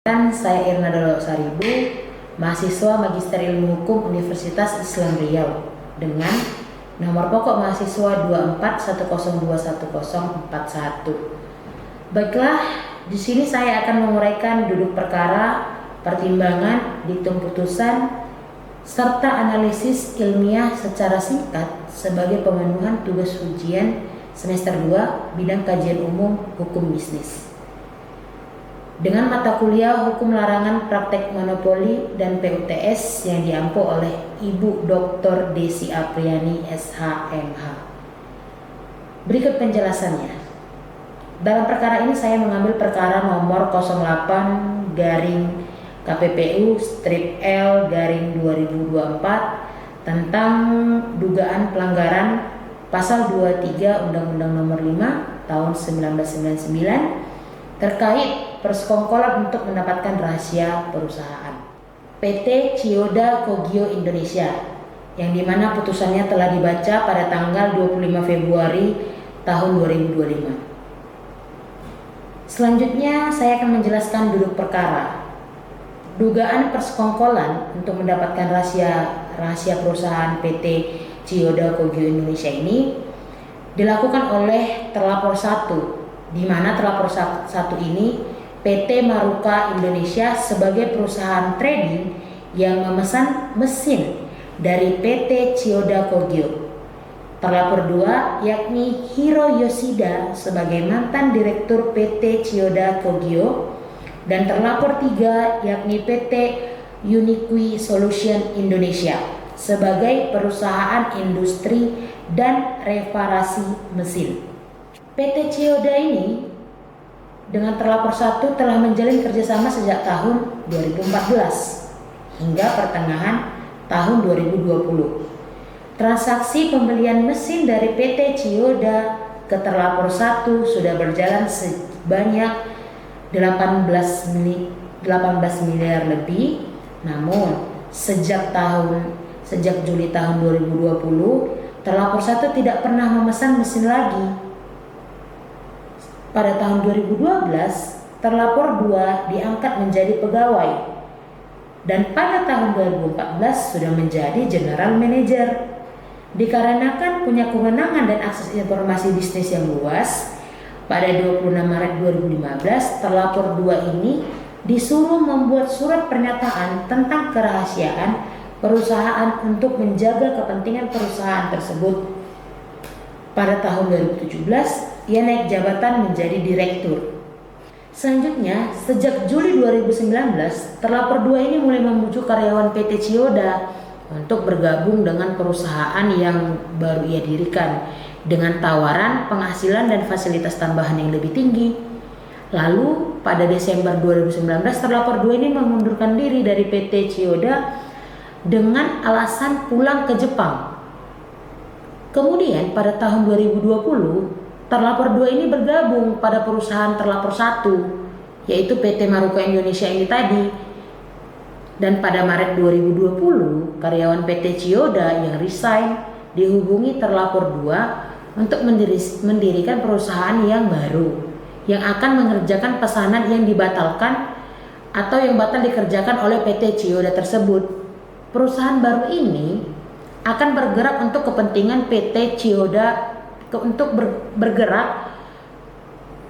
Saya Irna Dolo Saribu, mahasiswa Magister Ilmu Hukum Universitas Islam Riau dengan nomor pokok mahasiswa 2410211041. Baiklah, di sini saya akan menguraikan duduk perkara, pertimbangan, diktum putusan, serta analisis ilmiah secara singkat sebagai pemenuhan tugas ujian semester 2 bidang kajian umum hukum bisnis. Dengan mata kuliah Hukum Larangan Praktek Monopoli dan PUTS yang diampu oleh Ibu Dr. Desi Apriani SH.MH. Berikut penjelasannya. Dalam perkara ini saya mengambil perkara nomor 08 garing KPPU strip L garing 2024 tentang dugaan pelanggaran pasal 23 Undang-Undang Nomor 5 tahun 1999 terkait persekongkolan untuk mendapatkan rahasia perusahaan PT Chiyoda Kogyo Indonesia, yang dimana putusannya telah dibaca pada tanggal 25 Februari tahun 2025. Selanjutnya saya akan menjelaskan duduk perkara. Dugaan persekongkolan untuk mendapatkan rahasia perusahaan PT Chiyoda Kogyo Indonesia ini dilakukan oleh terlapor 1, di mana terlapor 1 ini PT Maruka Indonesia sebagai perusahaan trading yang memesan mesin dari PT Chiyoda Kogyo. Terlapor 2 yakni Hiro Yoshida sebagai mantan direktur PT Chiyoda Kogyo, dan terlapor 3 yakni PT Uniqui Solution Indonesia sebagai perusahaan industri dan reparasi mesin. PT Chiyoda ini dengan terlapor 1 telah menjalin kerjasama sejak tahun 2014 hingga pertengahan tahun 2020. Transaksi pembelian mesin dari PT Chiyoda ke terlapor 1 sudah berjalan sebanyak 18 miliar lebih. Namun sejak Juli tahun 2020 terlapor 1 tidak pernah memesan mesin lagi. Pada tahun 2012, terlapor 2 diangkat menjadi pegawai, dan pada tahun 2014 sudah menjadi general manager. Dikarenakan punya kewenangan dan akses informasi bisnis yang luas, pada 26 Maret 2015, terlapor 2 ini disuruh membuat surat pernyataan tentang kerahasiaan perusahaan untuk menjaga kepentingan perusahaan tersebut. Pada tahun 2017, ia naik jabatan menjadi direktur. Selanjutnya, sejak Juli 2019, terlapor 2 ini mulai membujuk karyawan PT Chiyoda untuk bergabung dengan perusahaan yang baru ia dirikan dengan tawaran penghasilan dan fasilitas tambahan yang lebih tinggi. Lalu, pada Desember 2019, terlapor 2 ini mengundurkan diri dari PT Chiyoda dengan alasan pulang ke Jepang. Kemudian pada tahun 2020, terlapor 2 ini bergabung pada perusahaan terlapor 1, yaitu PT Maruka Indonesia ini tadi. Dan pada Maret 2020, karyawan PT Chiyoda yang resign dihubungi terlapor 2 untuk mendirikan perusahaan yang baru, yang akan mengerjakan pesanan yang dibatalkan atau yang batal dikerjakan oleh PT Chiyoda tersebut. Perusahaan baru ini akan bergerak untuk kepentingan PT Chiyoda, untuk bergerak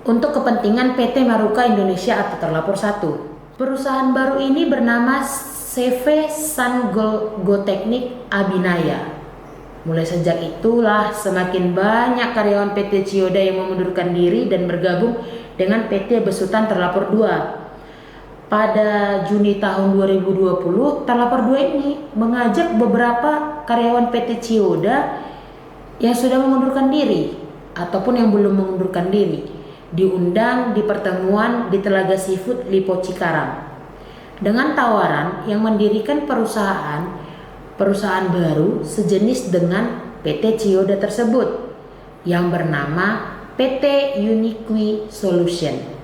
untuk kepentingan PT Maruka Indonesia atau terlapor 1. Perusahaan baru ini bernama CV Sun Go Teknik Abinaya. Mulai sejak itulah semakin banyak karyawan PT Chiyoda yang mengundurkan diri dan bergabung dengan PT Besutan terlapor 2. Pada Juni tahun 2020, terlapor 2 ini mengajak beberapa karyawan PT Chiyoda yang sudah mengundurkan diri ataupun yang belum mengundurkan diri diundang di pertemuan di Telaga Seafood Lipo Cikarang dengan tawaran yang mendirikan perusahaan baru sejenis dengan PT Chiyoda tersebut yang bernama PT Uniqui Solution.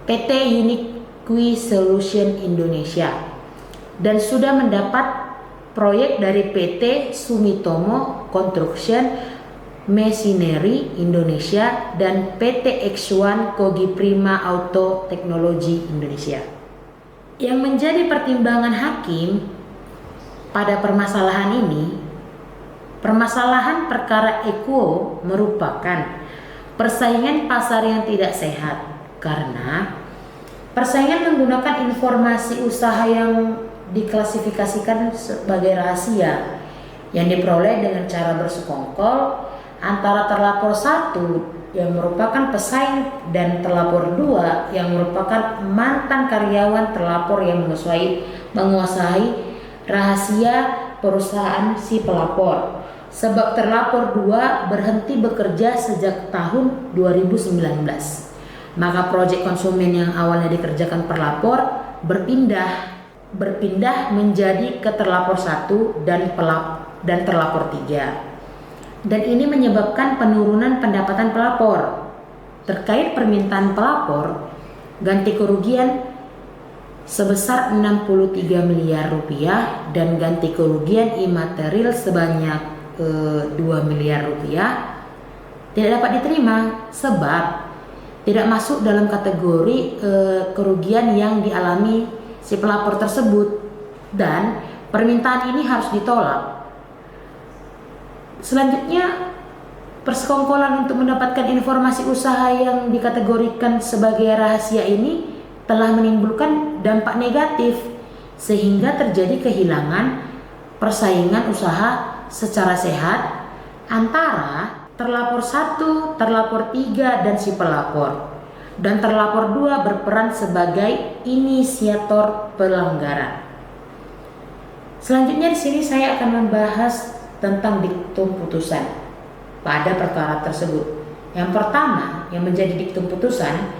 PT Uniqui Solution Indonesia, dan sudah mendapat proyek dari PT Sumitomo Construction Machinery Indonesia dan PT X1 Kogi Prima Auto Teknologi Indonesia. Yang menjadi pertimbangan hakim pada permasalahan ini, permasalahan perkara Equo merupakan persaingan pasar yang tidak sehat karena persaingan menggunakan informasi usaha yang diklasifikasikan sebagai rahasia yang diperoleh dengan cara bersekongkol antara terlapor 1 yang merupakan pesaing dan terlapor 2 yang merupakan mantan karyawan terlapor yang menguasai rahasia perusahaan si pelapor. Sebab terlapor 2 berhenti bekerja sejak tahun 2019. Maka proyek konsumen yang awalnya dikerjakan pelapor berpindah menjadi ke terlapor 1 dan terlapor 3. Dan ini menyebabkan penurunan pendapatan pelapor. Terkait permintaan pelapor, ganti kerugian sebesar 63 miliar rupiah dan ganti kerugian imaterial sebanyak 2 miliar rupiah tidak dapat diterima sebab tidak masuk dalam kategori kerugian yang dialami si pelapor tersebut dan permintaan ini harus ditolak. Selanjutnya, persekongkolan untuk mendapatkan informasi usaha yang dikategorikan sebagai rahasia ini telah menimbulkan dampak negatif sehingga terjadi kehilangan persaingan usaha secara sehat antara terlapor 1, terlapor 3 dan si pelapor. Dan terlapor 2 berperan sebagai inisiator pelanggaran. Selanjutnya di sini saya akan membahas tentang diktum putusan pada perkara tersebut. Yang pertama yang menjadi diktum putusan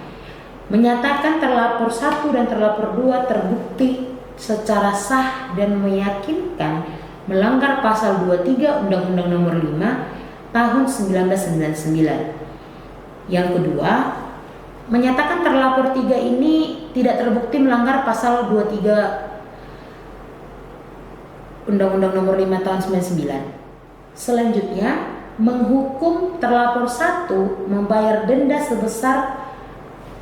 menyatakan terlapor 1 dan terlapor 2 terbukti secara sah dan meyakinkan melanggar pasal 23 Undang-Undang Nomor 5 tahun 1999. Yang kedua, menyatakan terlapor 3 ini tidak terbukti melanggar pasal 23 Undang-Undang Nomor 5 tahun 99. Selanjutnya, menghukum terlapor 1 membayar denda sebesar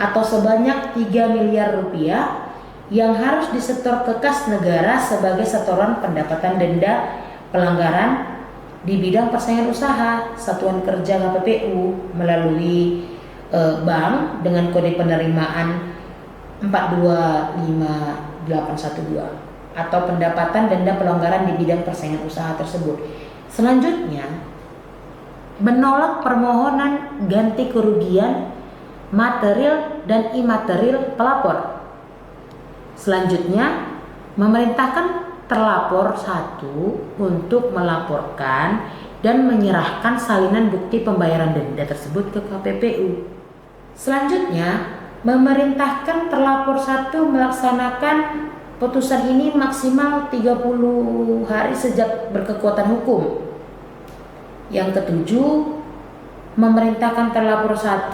atau sebanyak 3 miliar rupiah yang harus disetor ke kas negara sebagai setoran pendapatan denda pelanggaran di bidang persaingan usaha Satuan Kerja KPPU melalui bank dengan kode penerimaan 425812 atau pendapatan denda pelanggaran di bidang persaingan usaha tersebut. Selanjutnya, menolak permohonan ganti kerugian material dan imaterial pelapor. Selanjutnya, memerintahkan terlapor 1 untuk melaporkan dan menyerahkan salinan bukti pembayaran denda tersebut ke KPPU. Selanjutnya, memerintahkan terlapor 1 melaksanakan putusan ini maksimal 30 hari sejak berkekuatan hukum. Yang ketujuh, memerintahkan terlapor 1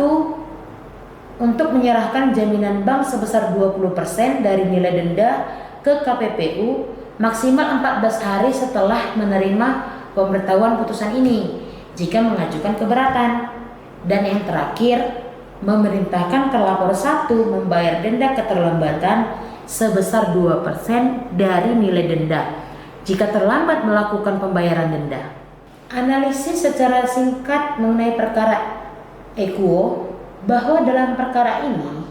untuk menyerahkan jaminan bank sebesar 20% dari nilai denda ke KPPU maksimal 14 hari setelah menerima pemberitahuan putusan ini jika mengajukan keberatan. Dan yang terakhir, memerintahkan terlapor 1 membayar denda keterlambatan sebesar 2% dari nilai denda jika terlambat melakukan pembayaran denda. Analisis secara singkat mengenai perkara Equo bahwa dalam perkara ini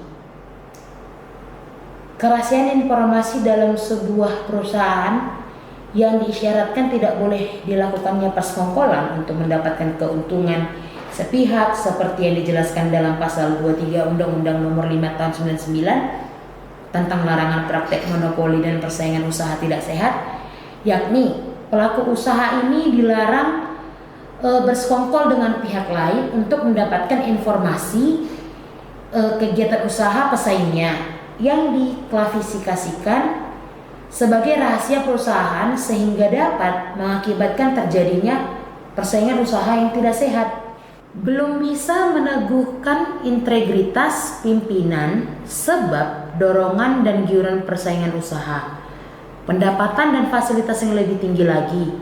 kerahasiaan informasi dalam sebuah perusahaan yang diisyaratkan tidak boleh dilakukannya persekongkolan untuk mendapatkan keuntungan sepihak seperti yang dijelaskan dalam pasal 23 Undang-Undang Nomor 5 tahun 99 tentang larangan praktek monopoli dan persaingan usaha tidak sehat, yakni pelaku usaha ini dilarang bersekongkol dengan pihak lain untuk mendapatkan informasi kegiatan usaha pesaingnya yang diklasifikasikan sebagai rahasia perusahaan sehingga dapat mengakibatkan terjadinya persaingan usaha yang tidak sehat. Belum bisa meneguhkan integritas pimpinan sebab dorongan dan giuran persaingan usaha, pendapatan dan fasilitas yang lebih tinggi lagi.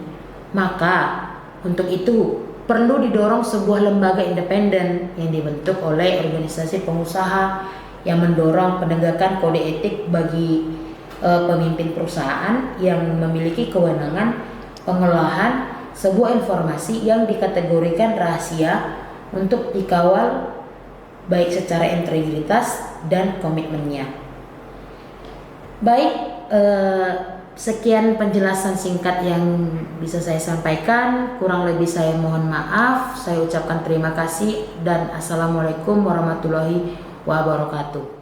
Maka untuk itu perlu didorong sebuah lembaga independen yang dibentuk oleh organisasi pengusaha yang mendorong penegakan kode etik bagi pemimpin perusahaan yang memiliki kewenangan pengolahan sebuah informasi yang dikategorikan rahasia untuk dikawal baik secara integritas dan komitmennya. Baik, sekian penjelasan singkat yang bisa saya sampaikan. Kurang lebih saya mohon maaf. Saya ucapkan terima kasih dan assalamualaikum warahmatullahi wabarakatuh.